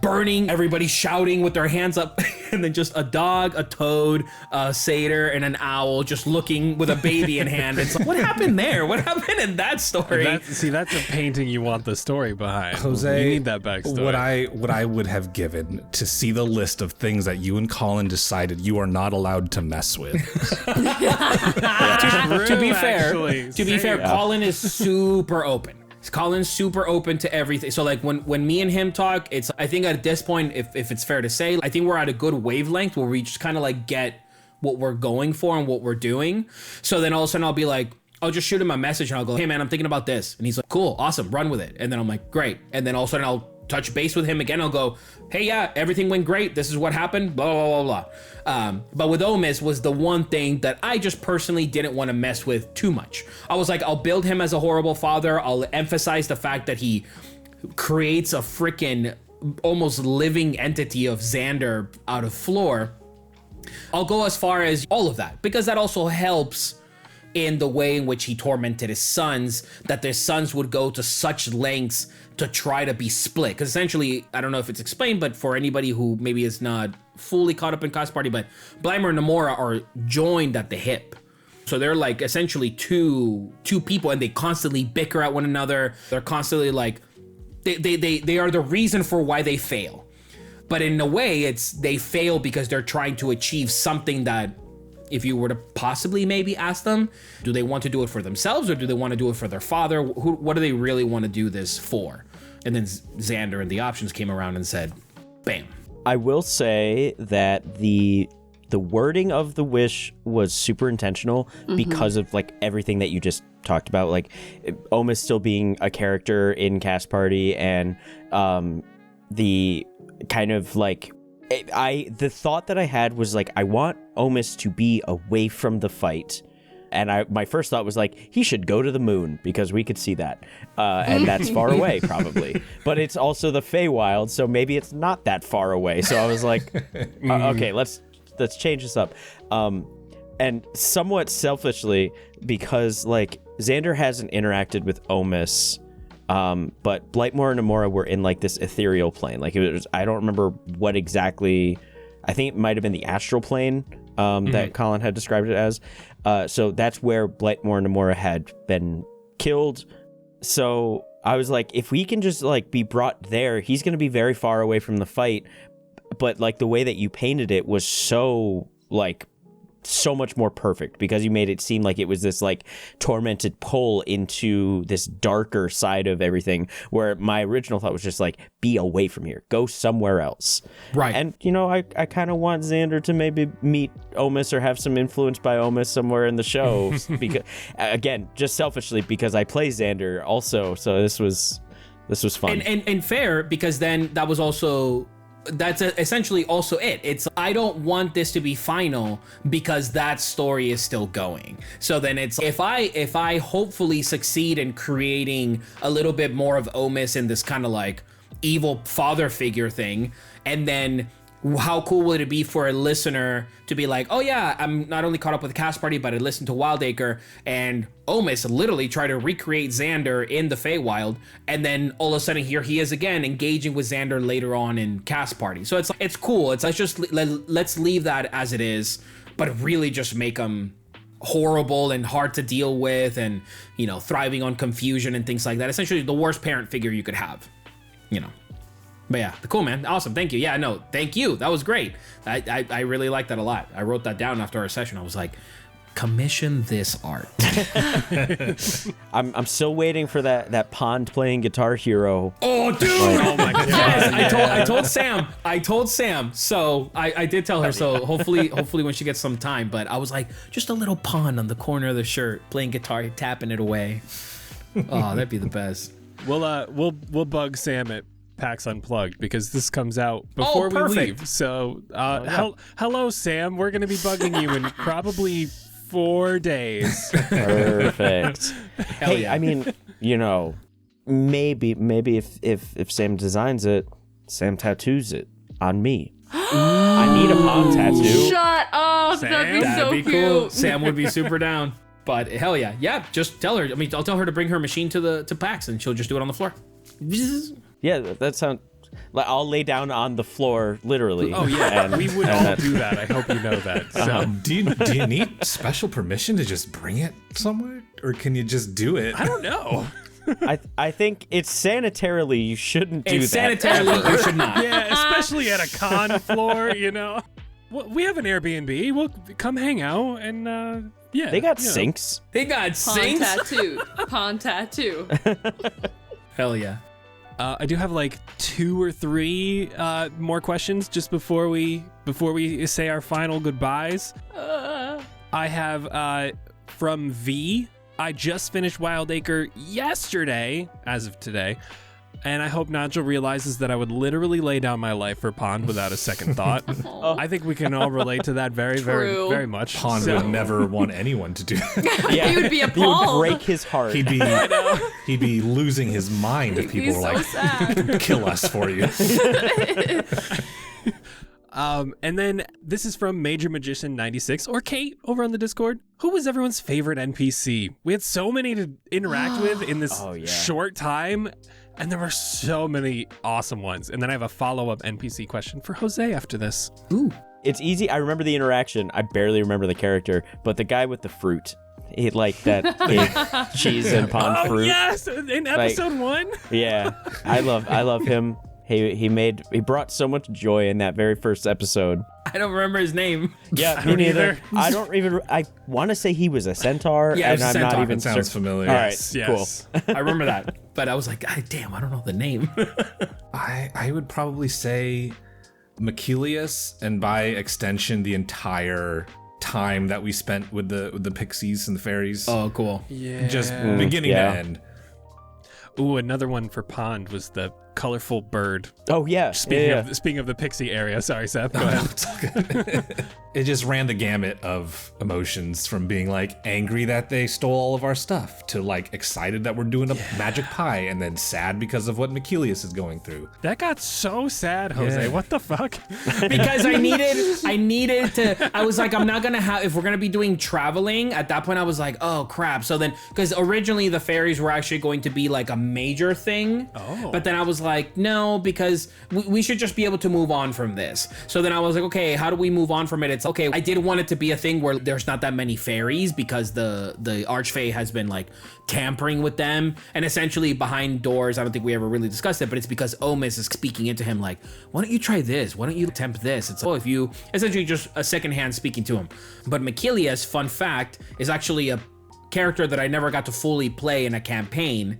burning, everybody shouting with their hands up, and then just a dog, a toad, a satyr, and an owl just looking with a baby in hand. It's like, what happened there? What happened in that story? That's a painting you want the story behind. Jose, you need that backstory. What I would have given to see the list of things that you and Colin decided you are not allowed to mess with. To be fair, Colin is super open. Colin's super open to everything. So like when me and him talk, it's, I think at this point, if it's fair to say, I think we're at a good wavelength where we just kind of like get what we're going for and what we're doing. So then all of a sudden I'll be like, I'll just shoot him a message and I'll go, hey man, I'm thinking about this. And he's like, cool, awesome, run with it. And then I'm like, great. And then all of a sudden I'll touch base with him again. I'll go, hey, yeah, everything went great. This is what happened, blah, blah, blah, blah. But with Omis was the one thing that I just personally didn't want to mess with too much. I was like, I'll build him as a horrible father. I'll emphasize the fact that he creates a freaking almost living entity of Xander out of floor. I'll go as far as all of that, because that also helps in the way in which he tormented his sons, that their sons would go to such lengths to try to be split. Because essentially, I don't know if it's explained, but for anybody who maybe is not fully caught up in Cast Party, but Blymer and Namora are joined at the hip. So they're like essentially two people, and they constantly bicker at one another. They're constantly like, they are the reason for why they fail. But in a way, it's they fail because they're trying to achieve something that, if you were to possibly maybe ask them, do they want to do it for themselves or do they want to do it for their father? What do they really want to do this for? And then Xander and the options came around and said, bam. I will say that the wording of the wish was super intentional because of like everything that you just talked about, like Omis still being a character in Cast Party, and the kind of like, the thought that I had was like, I want Omis to be away from the fight. And my first thought was like, he should go to the moon because we could see that. And that's far away probably. But it's also the Feywild, so maybe it's not that far away. So I was like, okay, let's change this up. And somewhat selfishly, because like Xander hasn't interacted with Omis, but Blightmore and Namora were in like this ethereal plane. Like it was, I don't remember what exactly, I think it might have been the astral plane that Colin had described it as. So that's where Blightmore and Namora had been killed. So I was like, if we can just like be brought there, he's going to be very far away from the fight. But like the way that you painted it was so like, so much more perfect, because you made it seem like it was this like tormented pull into this darker side of everything, where my original thought was just like, be away from here, go somewhere else. Right. And you know, I kind of want Xander to maybe meet Omis or have some influence by Omis somewhere in the show, because again, just selfishly, because I play Xander also, so this was fun. And fair, because then that was also, that's essentially also it. It's, I don't want this to be final because that story is still going. So then it's, if I hopefully succeed in creating a little bit more of Omis in this kind of like evil father figure thing, and then how cool would it be for a listener to be like, oh yeah, I'm not only caught up with the Cast Party, but I listened to Wyldacre, and Omis literally tried to recreate Xander in the Feywild, and then all of a sudden here he is again engaging with Xander later on in Cast Party. So it's cool. It's let's leave that as it is, but really just make them horrible and hard to deal with, and you know, thriving on confusion and things like that. Essentially the worst parent figure you could have. you know. But yeah, cool, man. Awesome. Thank you. Yeah, no, thank you. That was great. I really like that a lot. I wrote that down after our session. I was like, commission this art. I'm still waiting for that Pond playing Guitar Hero. Oh, dude! Oh my god! Yes, I told Sam. So I did tell her. So hopefully when she gets some time. But I was like, just a little Pond on the corner of the shirt, playing guitar, tapping it away. Oh, that'd be the best. We'll bug Sam at PAX Unplugged because this comes out before we leave. So hello, Sam. We're gonna be bugging you in probably 4 days. Perfect. Hey, yeah. I mean, maybe if Sam designs it, Sam tattoos it on me. I need a Pond tattoo. Shut up! That'd be cute. Cool. Sam would be super down. But hell yeah, just tell her. I mean, I'll tell her to bring her machine to PAX, and she'll just do it on the floor. Yeah, that sounds. Like I'll lay down on the floor, literally. Oh yeah, we would all do that. I hope you know that. So. Do you need special permission to just bring it somewhere, or can you just do it? I don't know. I think it's sanitarily you shouldn't do that. Sanitarily, you should not. Yeah, especially at a con floor. Well, we have an Airbnb. We'll come hang out and yeah. They got sinks. They got sinks. Pond tattoo. Hell yeah. I do have like 2 or 3 more questions just before we say our final goodbyes. I have from V. I just finished Wyldacre yesterday, as of today, and I hope Nigel realizes that I would literally lay down my life for Pond without a second thought. I think we can all relate to that very, very, very much. Pond would never want anyone to do that. Yeah. He would be appalled. He would break his heart. He'd be losing his mind if people were like, sad. kill us for you. And then this is from Major Magician 96 or Kate over on the Discord. Who was everyone's favorite NPC? We had so many to interact with in this short time, and there were so many awesome ones. And then I have a follow-up NPC question for Jose after this. Ooh. It's easy. I remember the interaction. I barely remember the character, but the guy with the fruit. He like that big cheese and pond fruit. Yes, in episode 1. Yeah, I love him. He brought so much joy in that very first episode. I don't remember his name. Yeah, me neither. I want to say he was a centaur, Yeah, and it was a I'm not centaur. even It sounds certain. familiar. All right, Yes. cool. I remember that, but I was like, God damn, I don't know the name. I would probably say Machelius, and by extension, the entire time that we spent with the pixies and the fairies. Oh, cool. Yeah. Just beginning to end. Ooh, another one for Pond was the colorful bird. Oh yeah. Speaking of the pixie area. Sorry, Seth. Go ahead. It's all good. It just ran the gamut of emotions, from being like angry that they stole all of our stuff to like excited that we're doing a magic pie, and then sad because of what Machelius is going through. That got so sad, Jose. Yeah. What the fuck? Because I needed to, I was like, I'm not gonna have, if we're gonna be doing traveling, at that point I was like, oh crap. So then, because originally the fairies were actually going to be like a major thing. Oh. But then I was like, no, because we should just be able to move on from this. So then I was like, okay, how do we move on from it? It's okay. I did want it to be a thing where there's not that many fairies, because the Archfey has been like tampering with them, and essentially behind doors. I don't think we ever really discussed it, but it's because Omis is speaking into him like, why don't you try this? Why don't you attempt this? It's if you essentially just a secondhand speaking to him. But Machelius, fun fact, is actually a character that I never got to fully play in a campaign.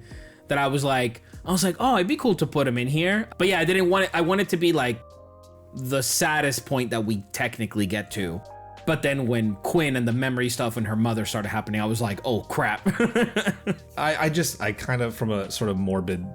That I was like, oh, it'd be cool to put him in here. But yeah, I didn't want it. I want it to be like the saddest point that we technically get to. But then when Quinn and the memory stuff and her mother started happening, I was like, oh crap. I kind of, from a sort of morbid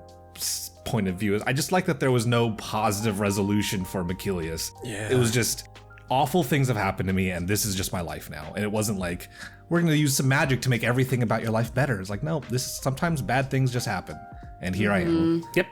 point of view, I just like that there was no positive resolution for Machelius. Yeah. It was just awful things have happened to me, and this is just my life now. And it wasn't like, we're going to use some magic to make everything about your life better. It's like, no, sometimes bad things just happen. And here I am. Yep.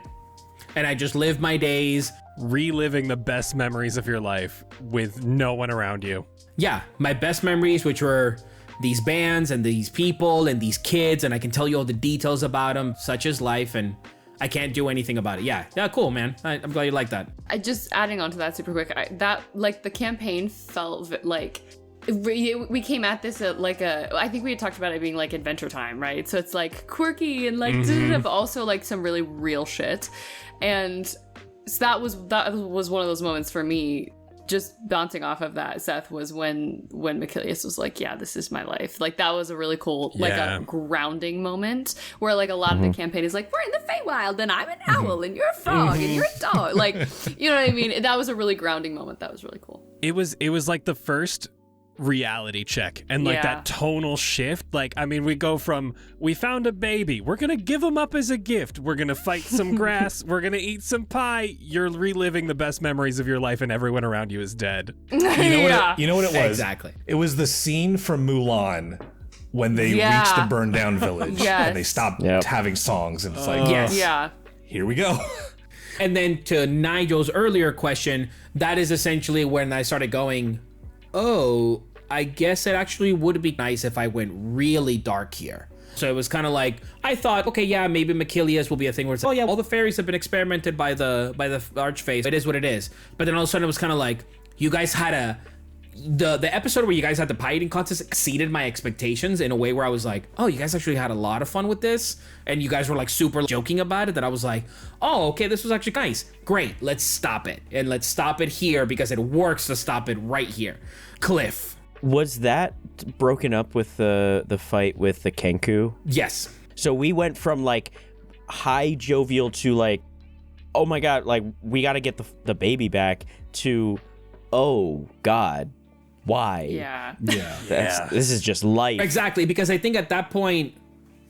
And I just live my days reliving the best memories of your life with no one around you. Yeah, my best memories, which were these bands and these people and these kids, and I can tell you all the details about them, such as life, and I can't do anything about it. Yeah, cool, man. I'm glad you like that. I just adding on to that super quick. The campaign felt like we came at this at like I think we had talked about it being like Adventure Time, right? So it's like quirky and like but also like some really real shit. And so that was one of those moments for me. Just bouncing off of that, Seth, was when Machilius was like, yeah, this is my life. Like, that was a really cool, like a grounding moment where like a lot of the campaign is like, we're in the Feywild and I'm an owl and you're a frog and you're a dog. Like, you know what I mean? That was a really grounding moment. That was really cool. It was like the first reality check and like that tonal shift. Like, I mean, we go from we found a baby, we're gonna give him up as a gift, we're gonna fight some grass, we're gonna eat some pie. You're reliving the best memories of your life and everyone around you is dead. You know what it was? Exactly. It was the scene from Mulan when they reached the burned down village and they stopped having songs, and it's like, here we go. And then to Nigel's earlier question, that is essentially when I started going, oh, I guess it actually would be nice if I went really dark here. So it was kind of like, I thought, okay, yeah, maybe Machilius will be a thing where it's, oh yeah, all the fairies have been experimented by the Archface. It is what it is. But then all of a sudden it was kind of like, you guys had the episode where you guys had the pie eating contest exceeded my expectations in a way where I was like, oh, you guys actually had a lot of fun with this. And you guys were like super joking about it, that I was like, oh, okay, this was actually nice. Great, let's stop it. And let's stop it here because it works to stop it right here. Cliff. Was that broken up with the fight with the Kenku? Yes. So we went from like high jovial to like, oh my God, like we got to get the baby back, to, oh God, why? Yeah. This is just life. Exactly, because I think at that point,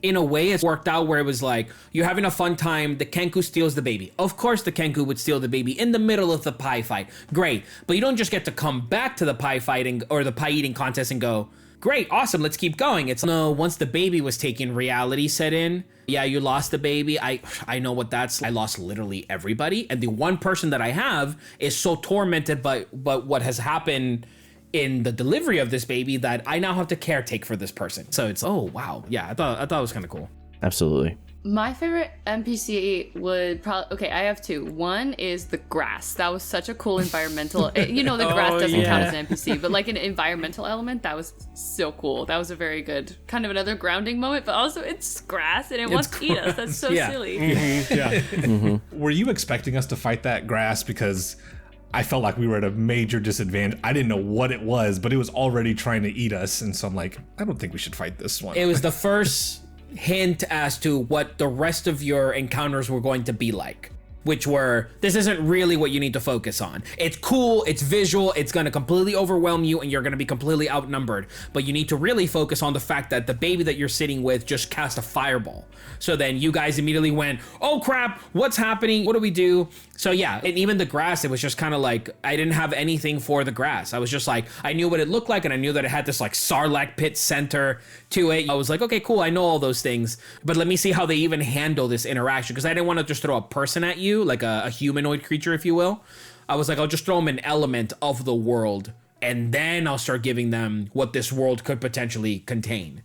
in a way, it's worked out where it was like, you're having a fun time, the Kenku steals the baby. Of course the Kenku would steal the baby in the middle of the pie fight. Great. But you don't just get to come back to the pie fighting or the pie eating contest and go, great, awesome, let's keep going. It's no, once the baby was taken, reality set in. Yeah, you lost the baby. I know what that's like. I lost literally everybody. And the one person that I have is so tormented by what has happened in the delivery of this baby that I now have to caretake for this person. So it's, oh wow, yeah, I thought it was kind of cool. Absolutely. My favorite NPC would probably, okay, I have two. One is the grass. That was such a cool environmental, the grass doesn't count as an NPC, but like an environmental element, that was so cool. That was a very good, kind of another grounding moment, but also it's grass and it wants to eat us. That's so silly. Were you expecting us to fight that grass? Because I felt like we were at a major disadvantage. I didn't know what it was, but it was already trying to eat us. And so I'm like, I don't think we should fight this one. It was the first hint as to what the rest of your encounters were going to be like, which were, this isn't really what you need to focus on. It's cool, it's visual, it's going to completely overwhelm you, and you're going to be completely outnumbered. But you need to really focus on the fact that the baby that you're sitting with just cast a fireball. So then you guys immediately went, oh crap, what's happening? What do we do? So yeah, and even the grass, it was just kind of like, I didn't have anything for the grass. I was just like, I knew what it looked like, and I knew that it had this like Sarlacc pit center to it. I was like, okay, cool, I know all those things, but let me see how they even handle this interaction, because I didn't want to just throw a person at you, like a humanoid creature, if you will. I was like, I'll just throw them an element of the world, and then I'll start giving them what this world could potentially contain.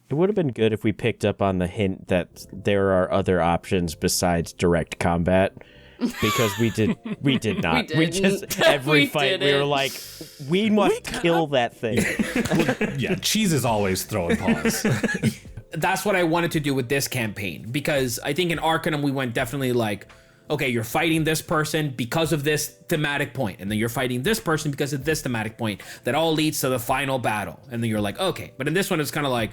It would have been good if we picked up on the hint that there are other options besides direct combat, because we did not. We just every fight we were like, we must kill that thing. Yeah, Cheese is always throwing paws. That's what I wanted to do with this campaign, because I think in Arcanum we went definitely like, okay, you're fighting this person because of this thematic point, and then you're fighting this person because of this thematic point that all leads to the final battle, and then you're like, okay. But in this one it's kind of like,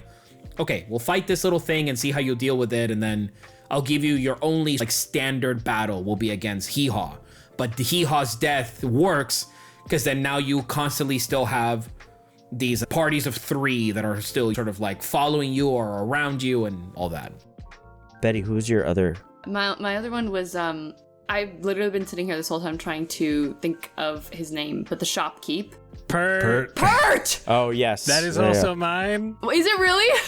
okay, we'll fight this little thing and see how you deal with it, and then I'll give you your only like standard battle will be against Hee-Haw. But the Hee-Haw's death works because then now you constantly still have these parties of 3 that are still sort of like following you or around you and all that. Betty, who's your other? My other one was, I've literally been sitting here this whole time trying to think of his name, but the shopkeep. Pert! Oh, yes. That is also mine. Is it really?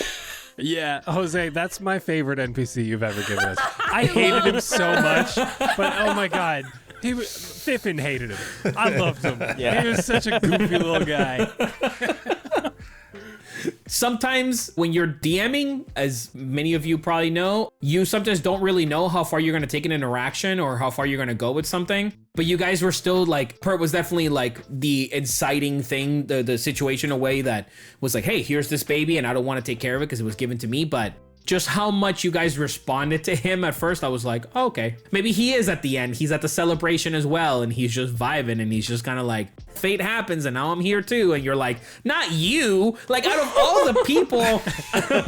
Yeah, Jose, that's my favorite NPC you've ever given us. I hated him so much, but oh my God. Fiffin hated him. I loved him. Yeah. He was such a goofy little guy. sometimes when you're DMing, as many of you probably know, you sometimes don't really know how far you're going to take an interaction or how far you're going to go with something. But you guys were still like, Pert was definitely like the inciting thing, the situation, a way that was like, hey, here's this baby and I don't want to take care of it because it was given to me. But just how much you guys responded to him at first, I was like, oh, okay, maybe he is at the end. He's at the celebration as well. And he's just vibing and he's just kind of like, fate happens and now I'm here too. And you're like, not you. Like, out of all the people,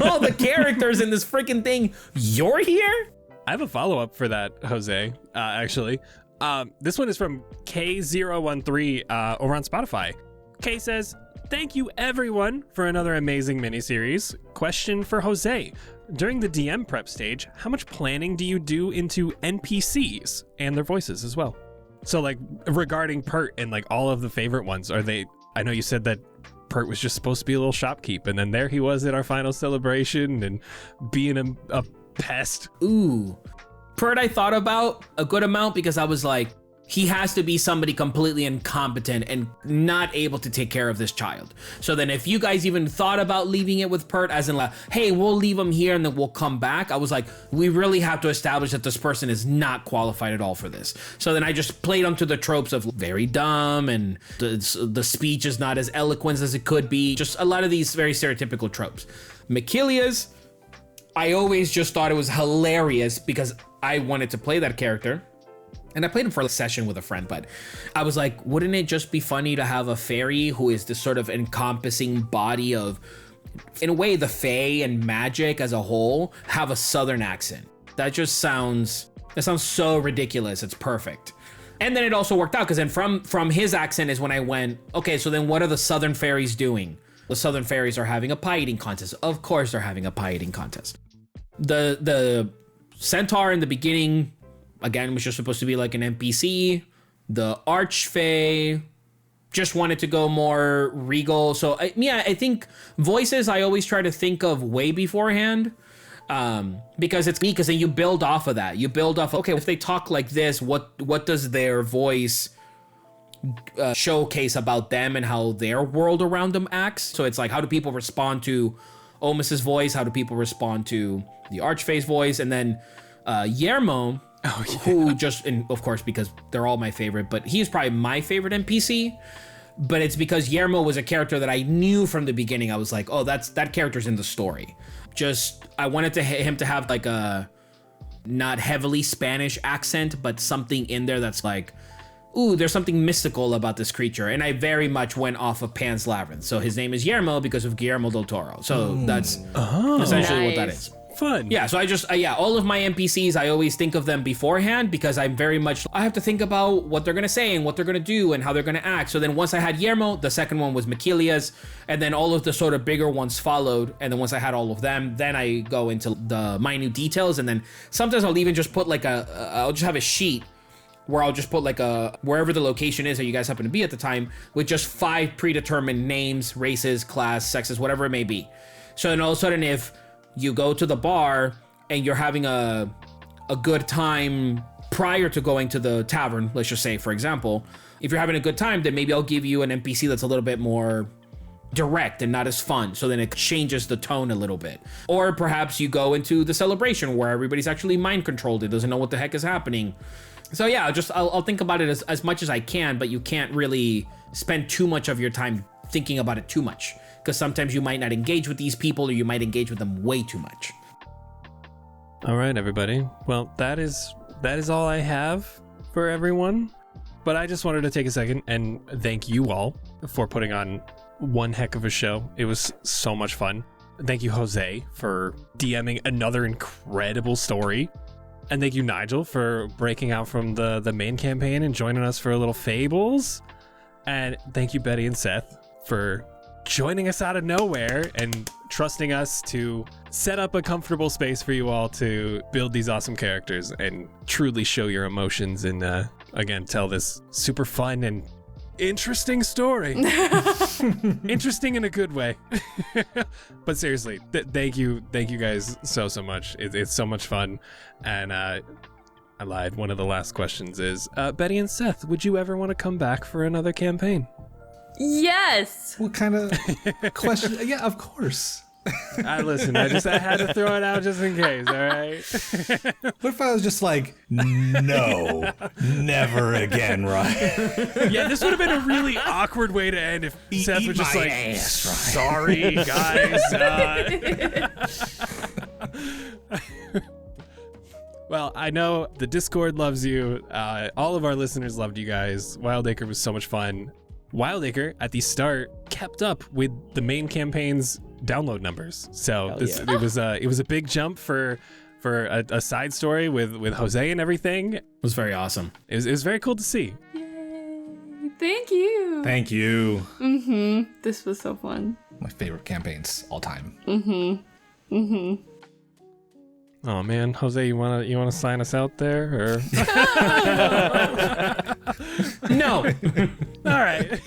all the characters in this freaking thing, you're here? I have a follow-up for that, Jose, actually. This one is from K013 over on Spotify. K says, thank you everyone for another amazing miniseries. Question for Jose. During the DM prep stage, how much planning do you do into NPCs and their voices as well? So like regarding Pert and like all of the favorite ones, are they, I know you said that Pert was just supposed to be a little shopkeep and then there he was at our final celebration and being a pest. Ooh. Pert I thought about a good amount because I was like, he has to be somebody completely incompetent and not able to take care of this child. So then if you guys even thought about leaving it with Pert as in like, hey, we'll leave him here and then we'll come back, I was like, we really have to establish that this person is not qualified at all for this. So then I just played onto the tropes of very dumb and the speech is not as eloquent as it could be. Just a lot of these very stereotypical tropes. Mikilia's, I always just thought it was hilarious because I wanted to play that character. And I played him for a session with a friend, but I was like, wouldn't it just be funny to have a fairy who is this sort of encompassing body of, in a way, the fae and magic as a whole, have a southern accent? That sounds so ridiculous. It's perfect. And then it also worked out because then from his accent is when I went, okay, so then what are the southern fairies doing? The southern fairies are having a pie eating contest. Of course they're having a pie eating contest. The centaur in the beginning, again, was just supposed to be like an NPC. The Archfey just wanted to go more regal. So I think voices I always try to think of way beforehand because it's neat because then you build off of that. You build off, okay, if they talk like this, what does their voice showcase about them and how their world around them acts? So it's like, how do people respond to Omus's voice? How do people respond to the Archfey's voice? And then Yermo, who just, and of course, because they're all my favorite, but he's probably my favorite NPC. But it's because Yermo was a character that I knew from the beginning. I was like, oh, that character's in the story. Just, I wanted him to have like a not heavily Spanish accent, but something in there that's like, ooh, there's something mystical about this creature. And I very much went off of Pan's Labyrinth. So his name is Yermo because of Guillermo del Toro. So that's essentially what that is. Fun. Yeah, so I just, all of my NPCs, I always think of them beforehand because I'm very much, I have to think about what they're going to say and what they're going to do and how they're going to act. So then once I had Yermo, the second one was Mikilia's, and then all of the sort of bigger ones followed. And then once I had all of them, then I go into the minute details. And then sometimes I'll even just put like I'll just have a sheet where I'll just put like wherever the location is that you guys happen to be at the time with just 5 predetermined names, races, class, sexes, whatever it may be. So then all of a sudden if you go to the bar and you're having a good time prior to going to the tavern, let's just say, for example, if you're having a good time, then maybe I'll give you an NPC that's a little bit more direct and not as fun. So then it changes the tone a little bit. Or perhaps you go into the celebration where everybody's actually mind controlled. It doesn't know what the heck is happening. So yeah, I'll think about it as much as I can, but you can't really spend too much of your time thinking about it too much. Because sometimes you might not engage with these people or you might engage with them way too much. All right, everybody. Well, that is all I have for everyone. But I just wanted to take a second and thank you all for putting on one heck of a show. It was so much fun. Thank you, Jose, for DMing another incredible story. And thank you, Nigel, for breaking out from the main campaign and joining us for a little Fables. And thank you, Betty and Seth, for joining us out of nowhere and trusting us to set up a comfortable space for you all to build these awesome characters and truly show your emotions and again tell this super fun and interesting story. Interesting in a good way. But seriously, thank you guys so much. It's so much fun. And I lied. One of the last questions is, Betty and Seth, would you ever want to come back for another campaign? Yes. What kind of question? Yeah, of course. Listen, I had to throw it out just in case, all right? What if I was just like, no, never again, Ryan? Yeah, this would have been a really awkward way to end if Seth was just like, sorry, guys. Well, I know the Discord loves you. All of our listeners loved you guys. Wyldacre was so much fun. Wyldacre, at the start, kept up with the main campaign's download numbers. So it was a big jump for a side story with Jose and everything. It was very awesome. It was very cool to see. Yay. Thank you. Thank you. This was so fun. My favorite campaigns all time. Oh man, Jose, you wanna sign us out there or? No. All right.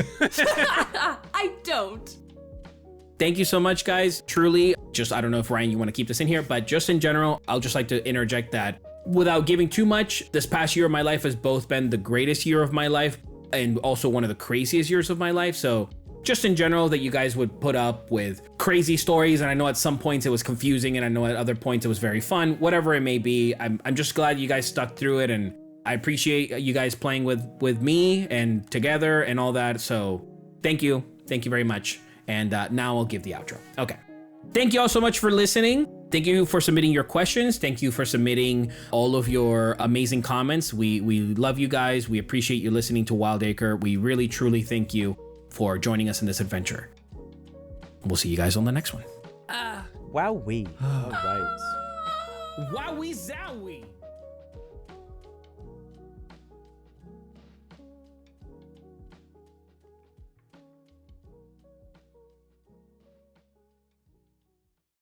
I don't. Thank you so much, guys. Truly, I don't know if Ryan, you want to keep this in here, but just in general, I'll just like to interject that without giving too much, this past year of my life has both been the greatest year of my life and also one of the craziest years of my life. So just in general, that you guys would put up with crazy stories. And I know at some points it was confusing and I know at other points it was very fun, whatever it may be. I'm just glad you guys stuck through it. And I appreciate you guys playing with me and together and all that. So thank you. Thank you very much. And now I'll give the outro. Okay. Thank you all so much for listening. Thank you for submitting your questions. Thank you for submitting all of your amazing comments. We love you guys. We appreciate you listening to Wyldacre. We really, truly thank you for joining us in this adventure. We'll see you guys on the next one. Wowee. All right. Wowie zowie.